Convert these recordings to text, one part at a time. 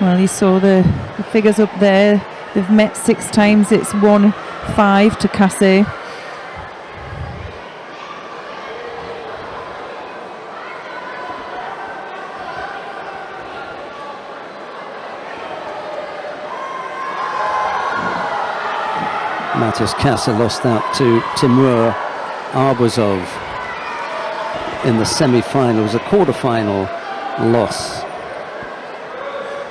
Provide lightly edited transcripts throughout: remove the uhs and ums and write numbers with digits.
Well, you saw the figures up there. They've met 6 times. It's 1-5 to Casse. Matthias Casse lost out to Timur Arbuzov in the semi-final. It was a quarter-final loss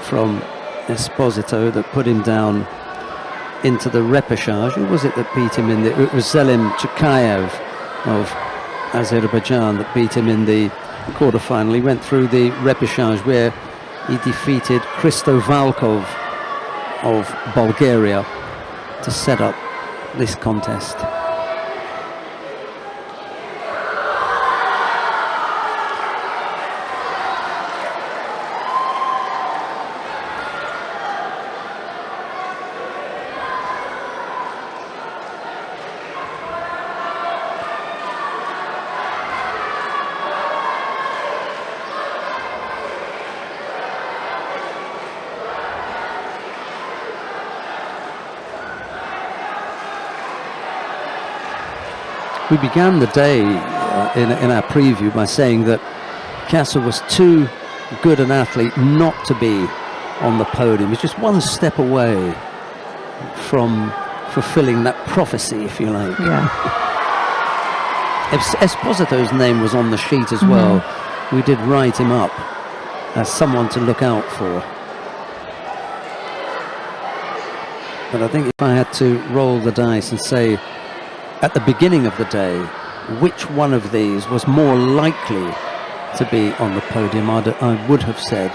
from Esposito that put him down into the repechage. Who was it that beat him in the... It was Tckavev of Azerbaijan that beat him in the quarter-final. He went through the repechage where he defeated Christo Valkov of Bulgaria to set up this contest. We began the day in our preview by saying that Casse was too good an athlete not to be on the podium. He's just one step away from fulfilling that prophecy, if you like. Yeah. Esposito's name was on the sheet as well. We did write him up as someone to look out for. But I think if I had to roll the dice and say, at the beginning of the day, which one of these was more likely to be on the podium, I would have said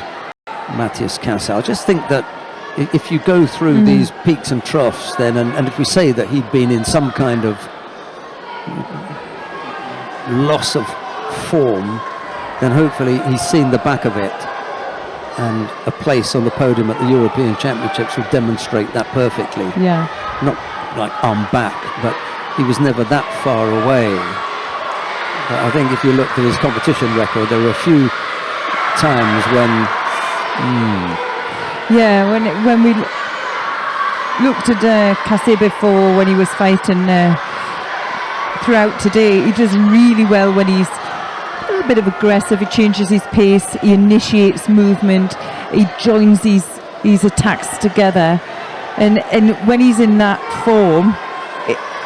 Matthias Casse. I just think that if you go through these peaks and troughs, then, and if we say that he'd been in some kind of loss of form, then hopefully he's seen the back of it, and a place on the podium at the European Championships will demonstrate that perfectly. Yeah. Not like I'm back, but he was never that far away. But I think if you looked at his competition record, there were a few times when... Yeah, when we looked at Casse before, when he was fighting throughout today, he does really well when he's a little bit of aggressive. He changes his pace, he initiates movement, he joins these attacks together. And when he's in that form,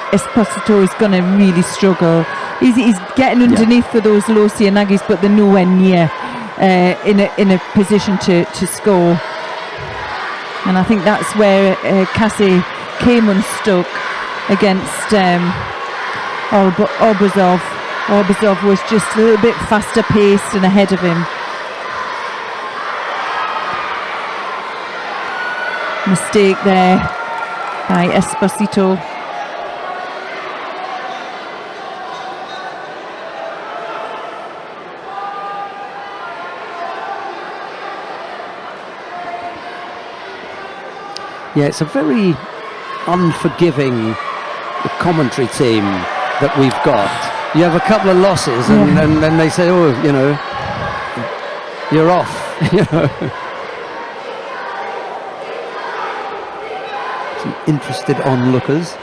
Esposito is going to really struggle. He's getting underneath for those low Sianagis, but they're nowhere near in a position to score. And I think that's where Casse came unstuck against Arbuzov. Arbuzov was just a little bit faster paced and ahead of him. Mistake there by Esposito. Yeah, it's a very unforgiving commentary team that we've got. You have a couple of losses and then they say, oh, you know, you're off, you know. Some interested onlookers.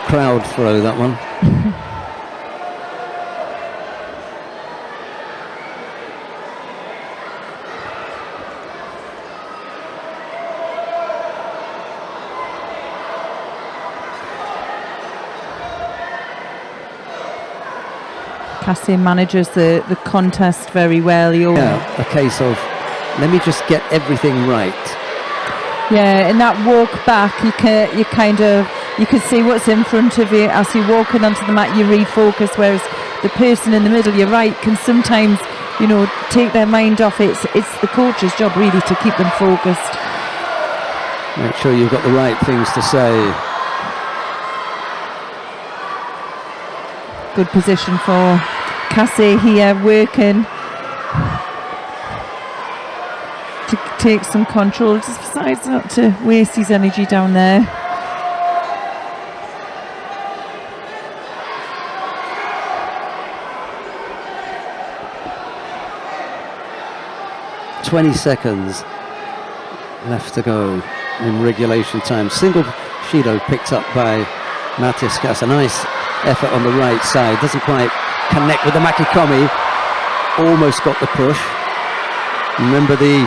Crowd throw, that one. Casse manages the contest very well. Yeah, a case of let me just get everything right. Yeah, in that walk back, you can see what's in front of you. As you're walking onto the mat, you refocus, whereas the person in the middle, you're right, can sometimes, you know, take their mind off it. It's the coach's job really to keep them focused. Make sure you've got the right things to say. Good position for Casse here working to take some control, just decides not to waste his energy down there. "20 seconds left to go in regulation time." Single Judo picked up by Matis Casse. A nice effort on the right side. Doesn't quite connect with the Makikomi. Almost got the push. Remember the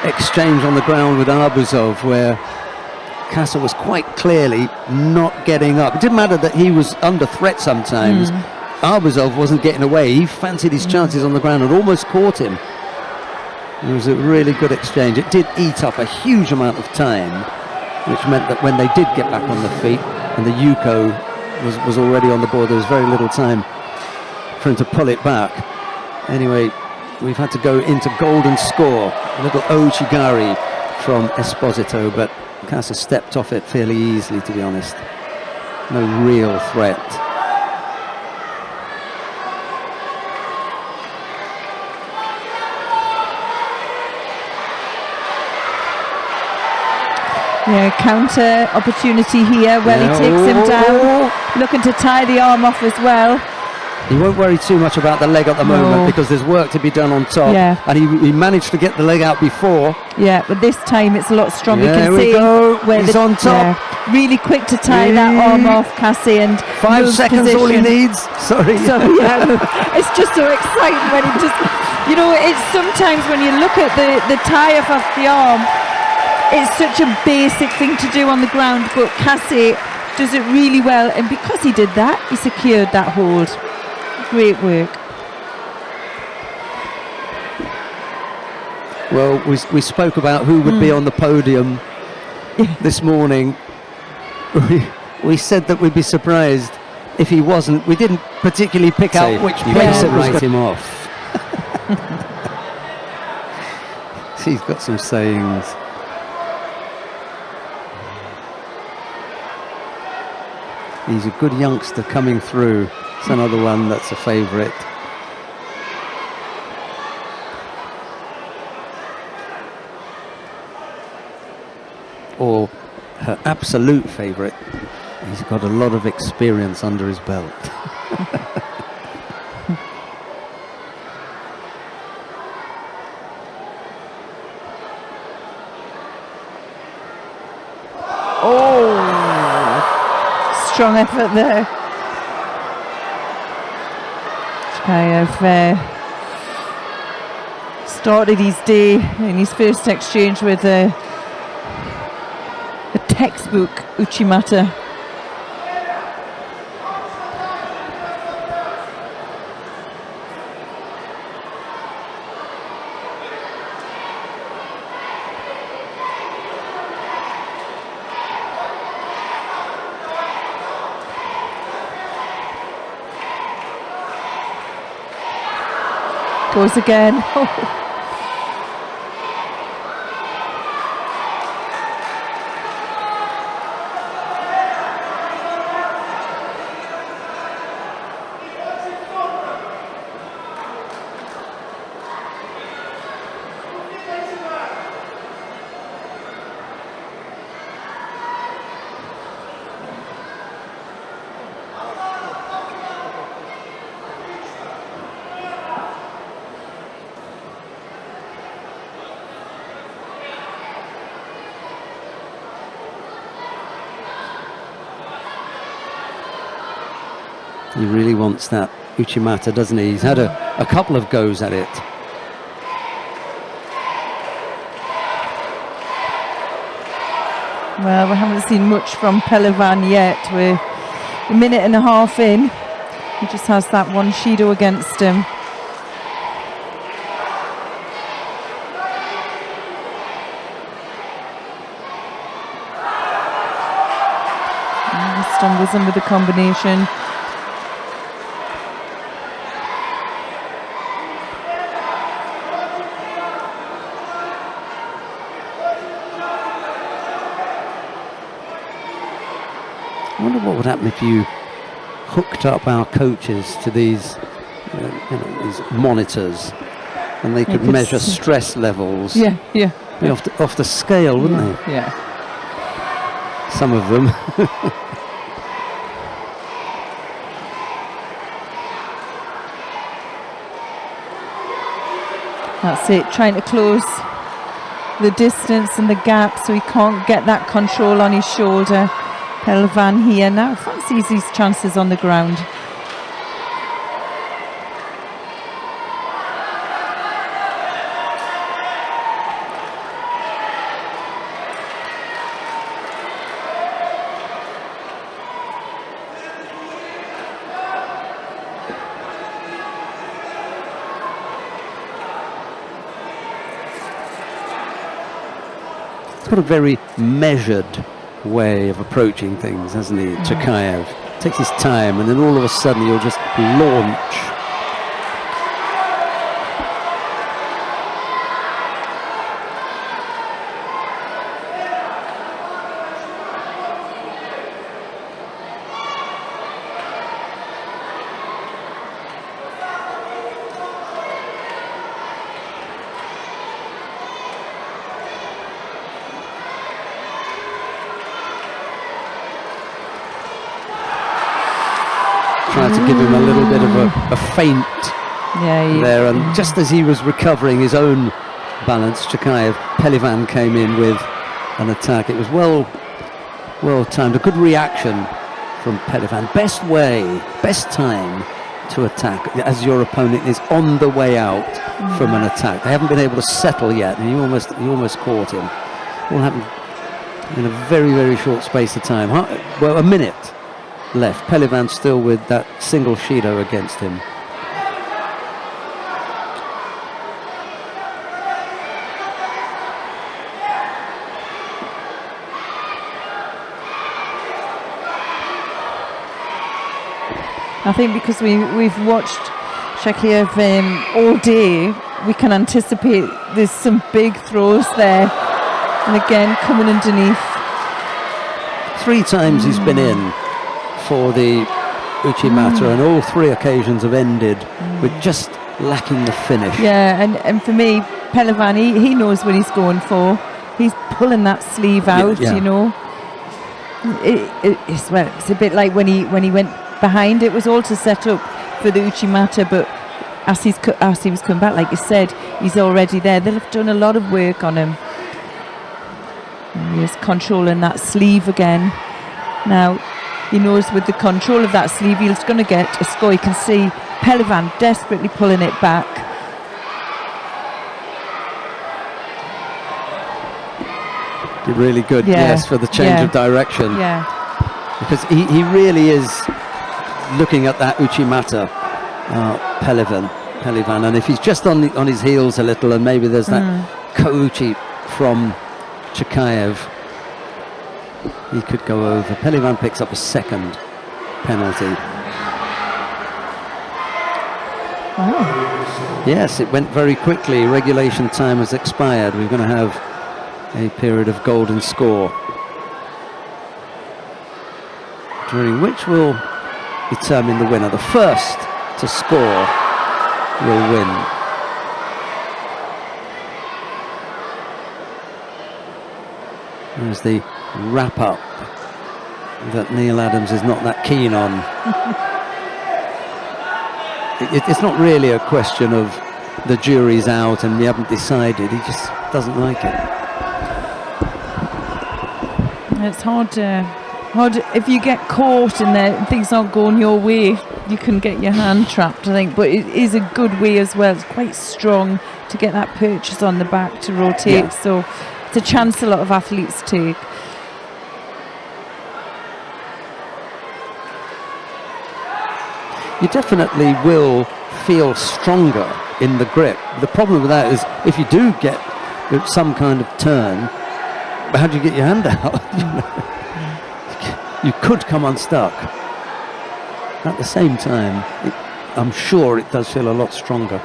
exchange on the ground with Arbuzov, where Casse was quite clearly not getting up. It didn't matter that he was under threat sometimes. Arbuzov wasn't getting away. He fancied his chances on the ground and almost caught him. It was a really good exchange. It did eat up a huge amount of time, which meant that when they did get back on the feet and the Yuko was already on the board, there was very little time for him to pull it back. Anyway, we've had to go into golden score. A little Ochigari from Esposito, but Casse stepped off it fairly easily, to be honest. No real threat. Yeah, counter opportunity here where he takes him down, looking to tie the arm off as well. He won't worry too much about the leg at the moment because there's work to be done on top. Yeah. And he managed to get the leg out before. Yeah, but this time it's a lot stronger. Yeah, you can we see go. where He's on top. Yeah, really quick to tie that arm off, Casse, and 5 seconds position. all he needs. Sorry. So yeah, it's just so exciting when he just, you know, it's sometimes when you look at the tie off the arm, it's such a basic thing to do on the ground, but Casse does it really well, and because he did that, he secured that hold. Great work. Well, we spoke about who would be on the podium this morning. We said that we'd be surprised if he wasn't. We didn't particularly pick out which place it was. Write him off. He's got some sayings. He's a good youngster coming through. It's another one that's a favourite. Or her absolute favourite. He's got a lot of experience under his belt. Strong effort there. Tckavev started his day in his first exchange with a textbook Uchimata. Goes again. He really wants that Uchimata, doesn't he? He's had a couple of goes at it. Well, we haven't seen much from Pelivan yet. We're a minute and a half in. He just has that one Judo against him. Stumbles in with the combination. I wonder what would happen if you hooked up our coaches to these these monitors, and they could measure stress levels. Yeah. Be off the scale, wouldn't they? Yeah. Some of them. That's it, trying to close the distance and the gap so he can't get that control on his shoulder. Pelivan here now fancies his chances on the ground. He's got a very measured way of approaching things, hasn't he? Tckavev takes his time, and then all of a sudden he'll just launch. Tried to give him a little bit of a feint there, and just as he was recovering his own balance, Tckavev, Pelivan came in with an attack. It was well timed, a good reaction from Pelivan. Best time to attack as your opponent is on the way out from an attack. They haven't been able to settle yet, and he almost caught him. All happened in a very, very short space of time. Well, a minute left. Pelivan still with that single Shido against him. I think because we've watched Tckavev all day, we can anticipate there's some big throws there, and again coming underneath. 3 times he's been in for the Uchimata, and all 3 occasions have ended with just lacking the finish. Yeah, and for me, Pelivan, he knows what he's going for. He's pulling that sleeve out, you know. It's a bit like when he went behind. It was all to set up for the Uchimata, but as he was coming back, like you said, he's already there. They'll have done a lot of work on him. And he's controlling that sleeve again. Now, he knows with the control of that sleeve, he's going to get a score. You can see Pelivan desperately pulling it back. Did really good, yes, for the change of direction. Yeah. Because he really is looking at that Uchimata, Pelivan, and if he's just on his heels a little, and maybe there's that Kouchi from Tckavev, he could go over. Pelivan picks up a second penalty. Oh. Yes, it went very quickly. Regulation time has expired. We're going to have a period of golden score, during which will determine the winner. The first to score will win. There's the wrap up that Neil Adams is not that keen on. It's not really a question of the jury's out and we haven't decided. He just doesn't like it. It's hard if you get caught and things aren't going your way, you can get your hand trapped, I think, but it is a good way as well. It's quite strong to get that purchase on the back to rotate, so it's a chance a lot of athletes take. You definitely will feel stronger in the grip. The problem with that is if you do get some kind of turn, how do you get your hand out? You could come unstuck. At the same time, I'm sure it does feel a lot stronger.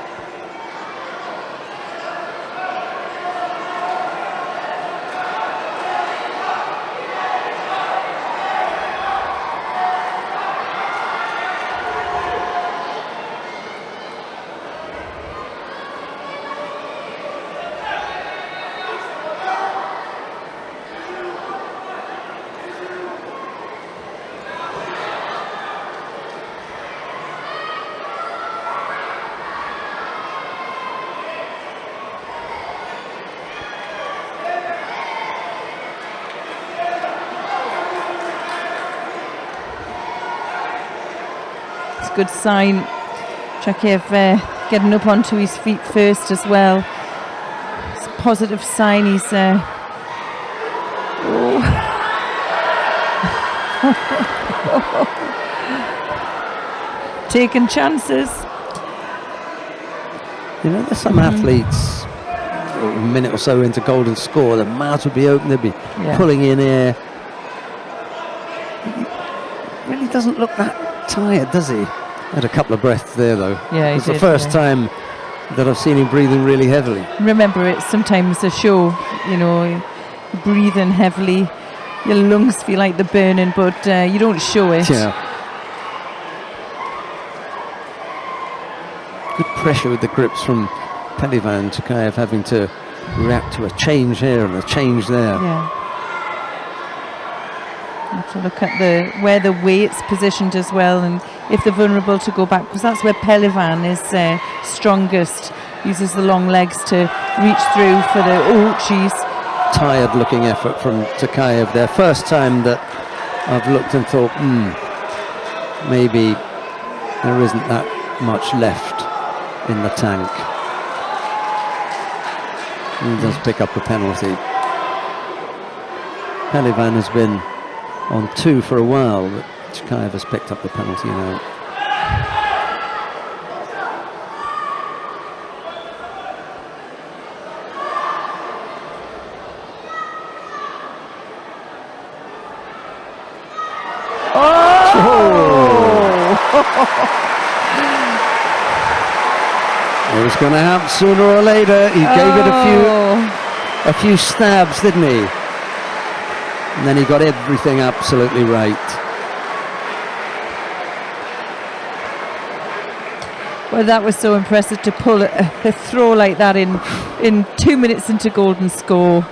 good sign. Tckavev getting up onto his feet first as well. It's a positive sign. He's taking chances. You know, there's some athletes a minute or so into golden score, their mouths would be open, they'd be pulling in air. He really doesn't look that tired, does he? Had a couple of breaths there, though. Yeah, it's the first time that I've seen him breathing really heavily. Remember, it's sometimes a show, you know, breathing heavily, your lungs feel like they're burning, but you don't show it. Yeah. Good pressure with the grips from Pelivan. Tckavev having to react to a change here and a change there. Yeah. Have to look at where the weight's positioned as well, and if they're vulnerable to go back, because that's where Pelivan is strongest. Uses the long legs to reach through for the tired looking effort from Tckavev there. First time that I've looked and thought, maybe there isn't that much left in the tank. He does pick up a penalty. Pelivan has been on 2 for a while, but Tckavev has picked up the penalty now. It was going to happen sooner or later. He gave it a few stabs, didn't he? And then he got everything absolutely right. Well, that was so impressive to pull a throw like that in 2 minutes into golden score.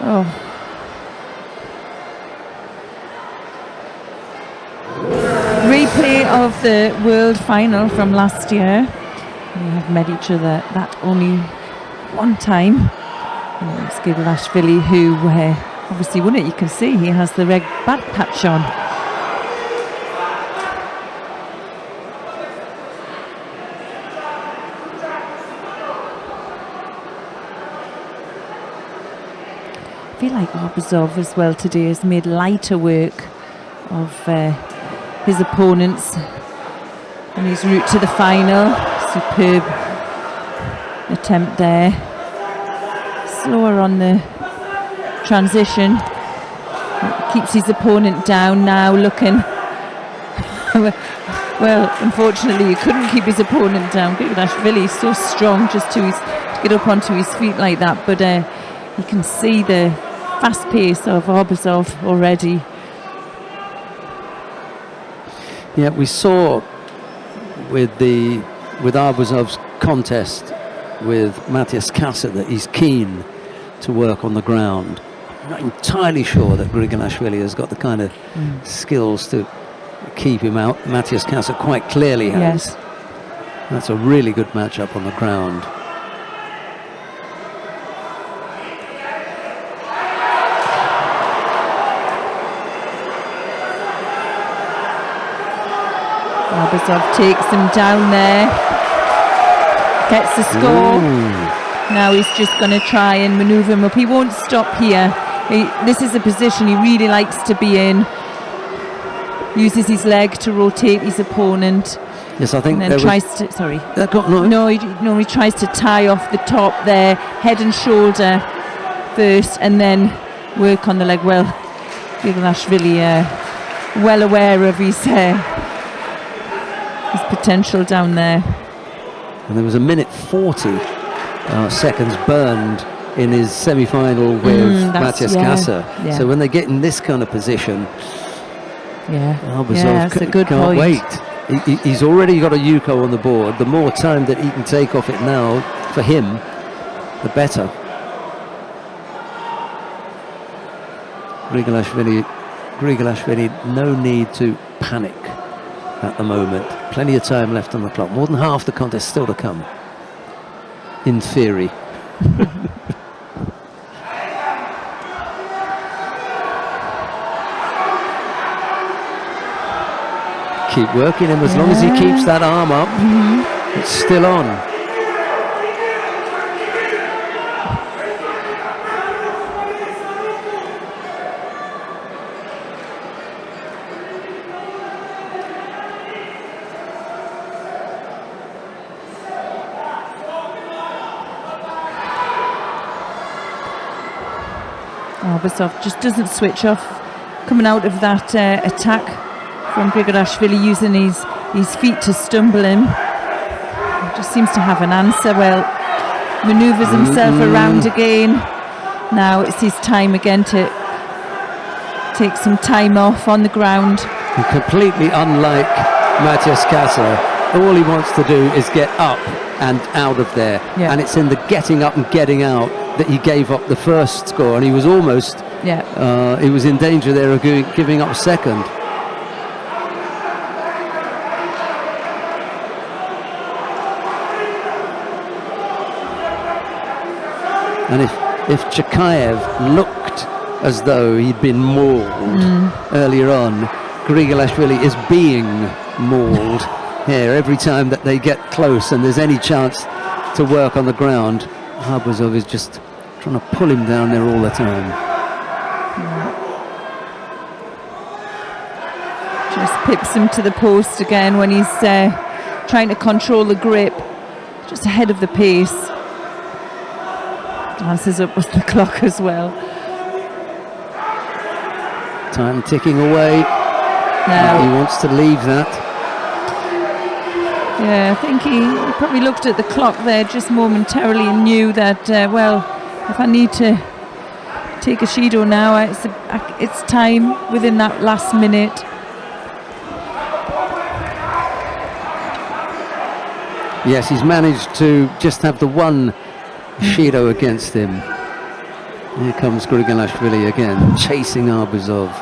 Oh. Replay of the world final from last year. We have met each other that only one time. It's Grigalashvili who obviously won it. You can see he has the red back patch on. I feel like Arbuzov as well today has made lighter work of his opponents on his route to the final. Superb attempt there. Slower on the transition. Keeps his opponent down now, looking. Well, unfortunately, he couldn't keep his opponent down. Grigalashvili is so strong just to get up onto his feet like that, but you can see the fast pace of Arbuzov already. Yeah, we saw with Arbuzov's contest with Casse that he's keen to work on the ground. I'm not entirely sure that Grigalashvili has got the kind of skills to keep him out. Casse quite clearly has. Yes. That's a really good matchup on the ground. Arbuzov takes him down there, gets the score. Now he's just going to try and manoeuvre him up. He won't stop here. This is a position he really likes to be in. Uses his leg to rotate his opponent. Yes, I think. And then tries to. Sorry. He tries to tie off the top there, head and shoulder first, and then work on the leg. Well, Grigalashvili well aware of his potential down there. And there was a minute 40 seconds burned in his semi-final with Casse. Yeah. So when they get in this kind of position, Arbuzov can't wait. He's already got a Yuko on the board. The more time that he can take off it now, for him, the better. Grigalashvili, no need to panic at the moment. Plenty of time left on the clock. More than half the contest still to come, in theory. keep working him as long as he keeps that arm up. It's still on. Arbuzov just doesn't switch off, coming out of that attack from Grigalashvili, using his feet to stumble him. He just seems to have an answer. Well, manoeuvres himself around again. Now it's his time again to take some time off on the ground. And completely unlike Matthias Casse, all he wants to do is get up and out of there. And it's in the getting up and getting out that he gave up the first score, and he was almost he was in danger there of giving up second. And if Tckavev looked as though he'd been mauled earlier on, Grigalashvili is being mauled here every time that they get close and there's any chance to work on the ground. Arbuzov is just trying to pull him down there all the time. Just pips him to the post again when he's trying to control the grip, just ahead of the pace. Glances up with the clock as well. Time ticking away. Now, he wants to leave that. Yeah, I think he probably looked at the clock there just momentarily and knew that, well, if I need to take a Judo now, it's time within that last minute. Yes, he's managed to just have the one Judo against him. Here comes Grigalashvili again, chasing Arbuzov.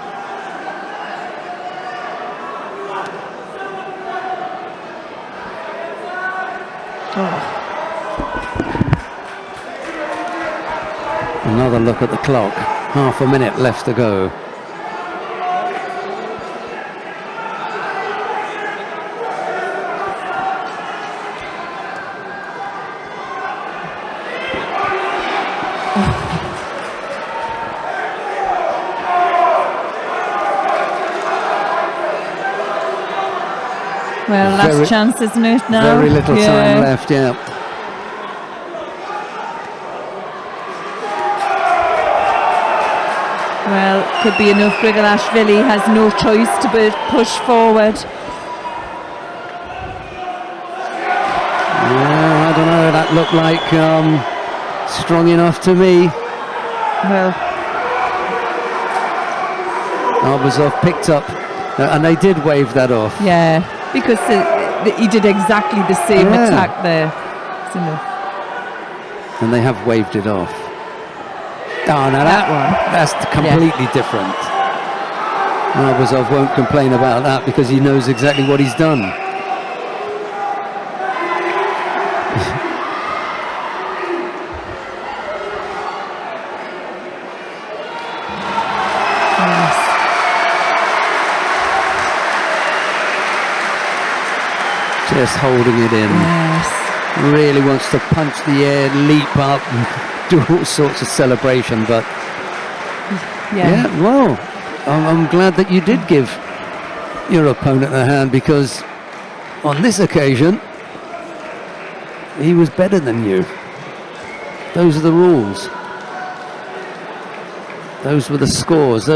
Another look at the clock. Half a minute left to go. Well, last chance, isn't it now? Very little time left, Well, could be enough. Grigalashvili has no choice to push forward. Yeah, I don't know. That looked like strong enough to me. Well, Arbuzov picked up, and they did wave that off. Yeah, because he did exactly the same attack there. It's enough. And they have waved it off. Oh, no, that's completely different. Arbuzov won't complain about that because he knows exactly what he's done. Just holding it in. Yes. Really wants to punch the air, leap up, and do all sorts of celebration, but well, I'm glad that you did give your opponent a hand, because on this occasion he was better than you. Those are the rules. Those were the scores.